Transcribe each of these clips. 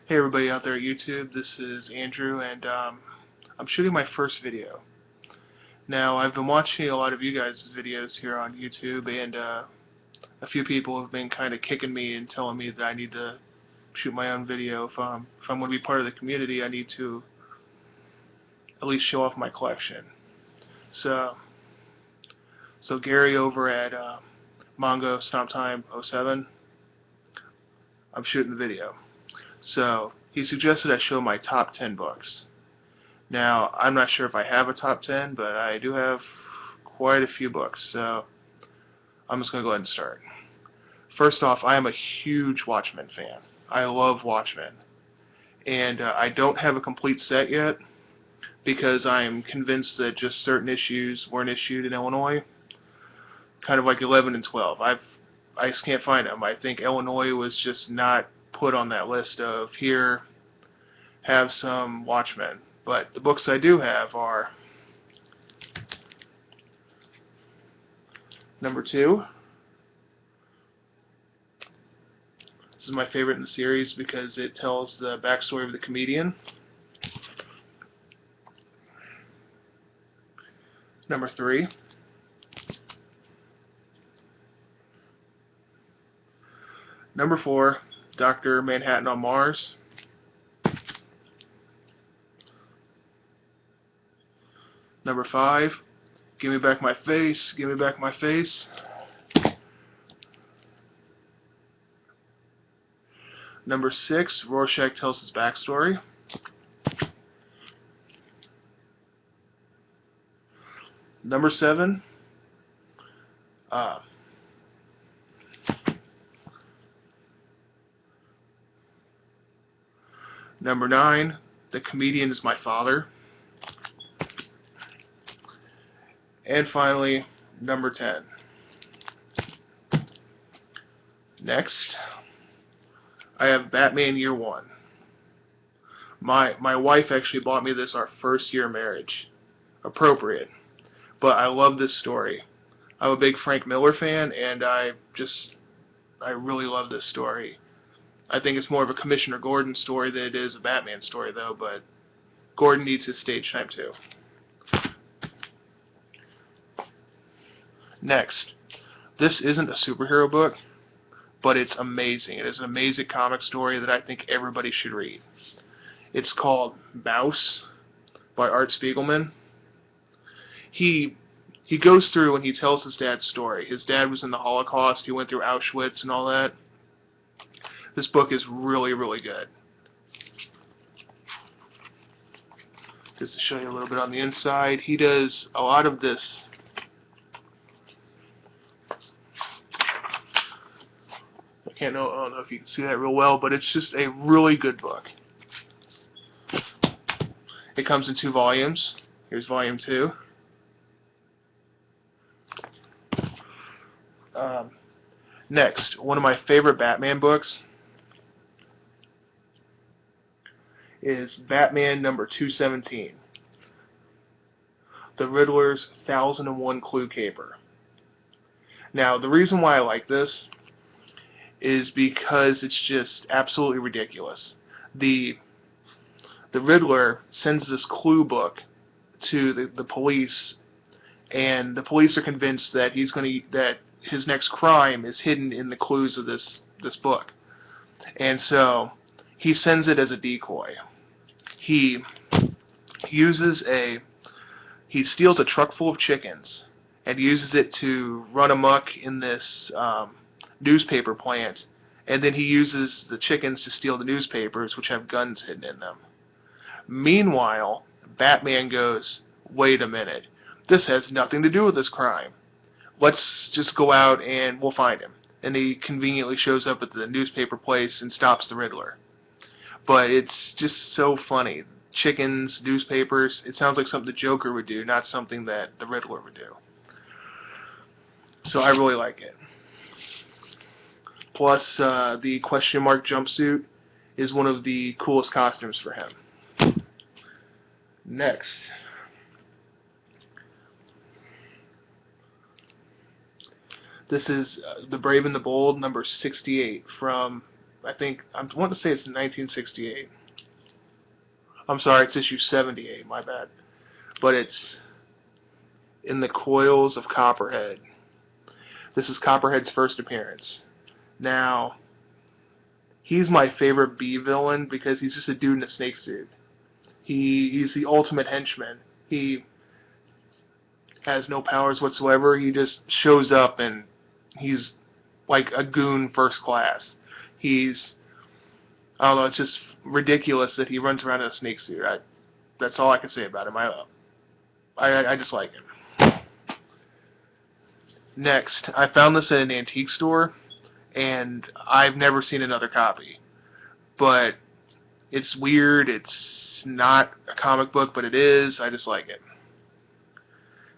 Hey everybody out there at YouTube, this is Andrew and I'm shooting my first video. Now I've been watching a lot of you guys' videos here on YouTube and a few people have been kind of kicking me and telling me that I need to shoot my own video. If I'm going to be part of the community, I need to at least show off my collection. So, so Gary over at Mongo Stomp Time '07, I'm shooting the video. So he suggested I show my top 10 books. Now, I'm not sure if I have a top 10, but I do have quite a few books, so I'm just going to go ahead and start. First off, I am a huge Watchmen fan. I love Watchmen. And I don't have a complete set yet because I'm convinced that just certain issues weren't issued in Illinois, kind of like 11 and 12. I just can't find them. I think Illinois was just not put on that list of here, have some Watchmen. But the books I do have are number 2. This is my favorite in the series because it tells the backstory of the comedian. Number 3. Number 4, Dr. Manhattan on Mars. Number 5, Give Me Back My Face, Give Me Back My Face. Number 6, Rorschach Tells His Backstory. Number 7, uh, Number 9, The Comedian Is My Father. And finally, number 10. Next, I have Batman Year One. My wife actually bought me this our first year of marriage. Appropriate. But I love this story. I'm a big Frank Miller fan, and I really love this story. I think it's more of a Commissioner Gordon story than it is a Batman story, though, but Gordon needs his stage time, too. Next, this isn't a superhero book, but it's amazing. It is an amazing comic story that I think everybody should read. It's called Maus by Art Spiegelman. He goes through and he tells his dad's story. His dad was in the Holocaust. He went through Auschwitz and all that. This book is really, really good. Just to show you a little bit on the inside, he does a lot of this. I don't know if you can see that real well, but it's just a really good book. It comes in 2 volumes. Here's volume 2. Next, one of my favorite Batman books is Batman number 217, The Riddler's 1001 Clue Caper. Now, the reason why I like this is because it's just absolutely ridiculous. The Riddler sends this clue book to the police, and the police are convinced that that his next crime is hidden in the clues of this book, and so he sends it as a decoy. He uses he steals a truck full of chickens and uses it to run amok in this newspaper plant, and then he uses the chickens to steal the newspapers, which have guns hidden in them. Meanwhile, Batman goes, "Wait a minute, this has nothing to do with this crime. Let's just go out and we'll find him." And he conveniently shows up at the newspaper place and stops the Riddler. But it's just so funny. Chickens, newspapers, it sounds like something the Joker would do, not something that the Riddler would do. So I really like it. Plus, the question mark jumpsuit is one of the coolest costumes for him. Next, this is The Brave and the Bold, number 68, from I want to say it's 1968. I'm sorry, it's issue 78. My bad. But it's In the Coils of Copperhead. This is Copperhead's first appearance. Now, he's my favorite B villain because he's just a dude in a snake suit. He's the ultimate henchman. He has no powers whatsoever. He just shows up and he's like a goon first class. He's I don't know. It's just ridiculous that he runs around in a snake suit. That's all I can say about him. I just like him. Next, I found this at an antique store, and I've never seen another copy. But it's weird. It's not a comic book, but it is. I just like it.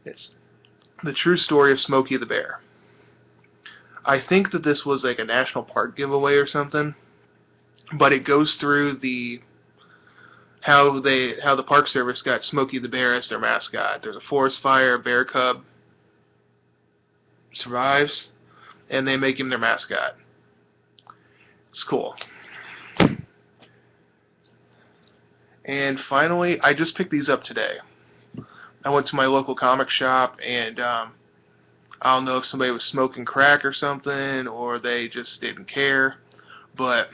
It's The True Story of Smokey the Bear. I think that this was like a national park giveaway or something, but it goes through how the Park Service got Smokey the Bear as their mascot. There's a forest fire, a bear cub survives, and they make him their mascot. It's cool. And finally, I just picked these up today. I went to my local comic shop, and I don't know if somebody was smoking crack or something, or they just didn't care, but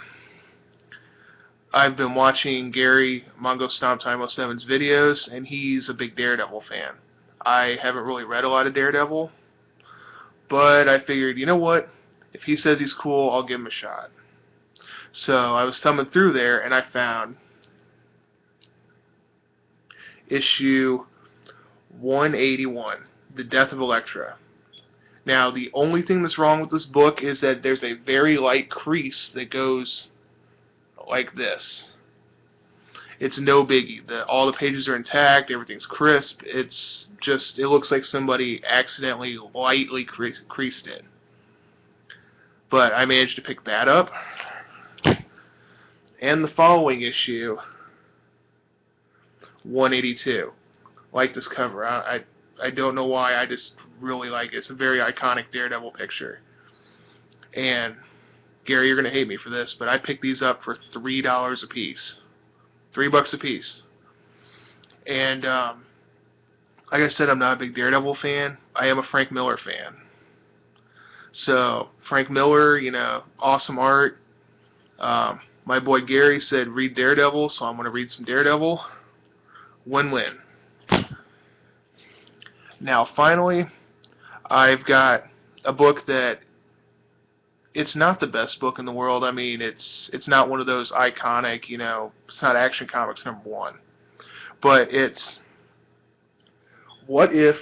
I've been watching Gary Mongo Stomp Time 07's videos, and he's a big Daredevil fan. I haven't really read a lot of Daredevil, but I figured, you know what? If he says he's cool, I'll give him a shot. So I was thumbing through there, and I found issue 181, The Death of Elektra. Now, the only thing that's wrong with this book is that there's a very light crease that goes like this. It's no biggie. All the pages are intact. Everything's crisp. It looks like somebody accidentally lightly creased it. But I managed to pick that up. And the following issue, 182. Like this cover. I don't know why. I just really like it. It's a very iconic Daredevil picture. And Gary, you're going to hate me for this, but I picked these up for $3 a piece. $3 a piece. And like I said, I'm not a big Daredevil fan. I am a Frank Miller fan. So Frank Miller, awesome art. My boy Gary said read Daredevil, so I'm going to read some Daredevil. Win-win. Now finally, I've got a book that it's not the best book in the world. I mean, it's not one of those iconic, it's not Action Comics #1. But it's What If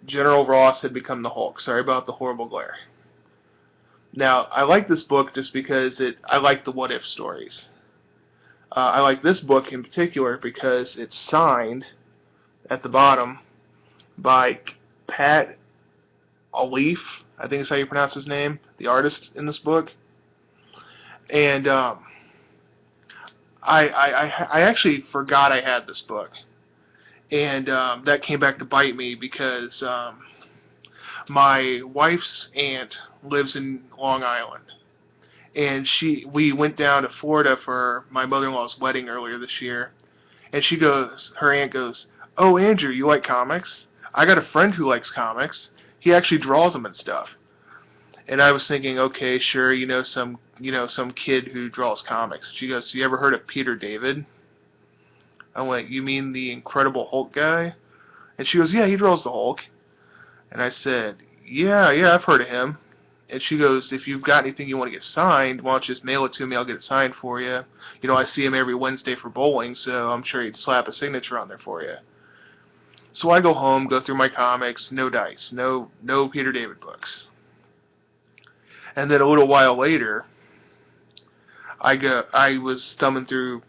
General Ross Had Become the Hulk. Sorry about the horrible glare. Now, I like this book just because I like the what if stories. I like this book in particular because it's signed at the bottom by Pat Olliffe, I think is how you pronounce his name, the artist in this book. And I actually forgot I had this book. And that came back to bite me because my wife's aunt lives in Long Island. And we went down to Florida for my mother-in-law's wedding earlier this year. And her aunt goes, "Oh, Andrew, you like comics? I got a friend who likes comics. He actually draws them and stuff." And I was thinking, okay, sure, some kid who draws comics. She goes, "You ever heard of Peter David?" I went, "You mean the Incredible Hulk guy?" And she goes, "Yeah, he draws the Hulk." And I said, yeah, I've heard of him. And she goes, "If you've got anything you want to get signed, why don't you just mail it to me? I'll get it signed for you. I see him every Wednesday for bowling, so I'm sure he'd slap a signature on there for you." So I go home, go through my comics, no dice, no Peter David books. And then a little while later, I was thumbing through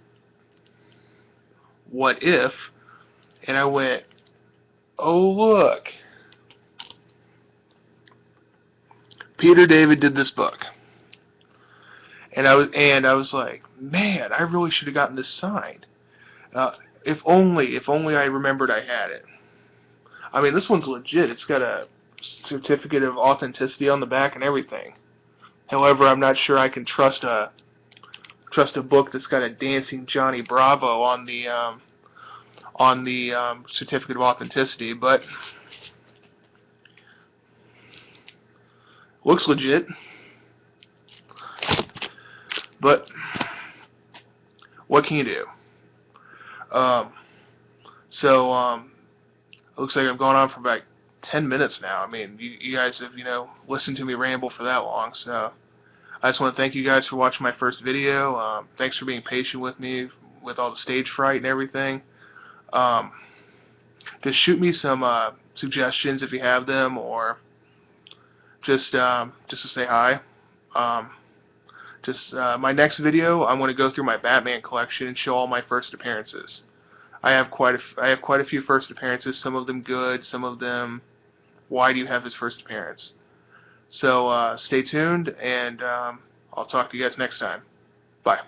What If, and I went, "Oh look, Peter David did this book." And I was like, man, I really should have gotten this signed. If only I remembered I had it. I mean, this one's legit. It's got a certificate of authenticity on the back and everything. However, I'm not sure I can trust a trust a book that's got a dancing Johnny Bravo on the certificate of authenticity, but looks legit. But what can you do? It looks like I've gone on for about 10 minutes now. I mean, you guys have, listened to me ramble for that long, so I just want to thank you guys for watching my first video. Thanks for being patient with me with all the stage fright and everything. Um, just shoot me some suggestions if you have them, or just to say hi. Um, my next video, I'm going to go through my Batman collection and show all my first appearances. I have quite a few first appearances. Some of them good, some of them, why do you have his first appearance? So stay tuned, and I'll talk to you guys next time. Bye.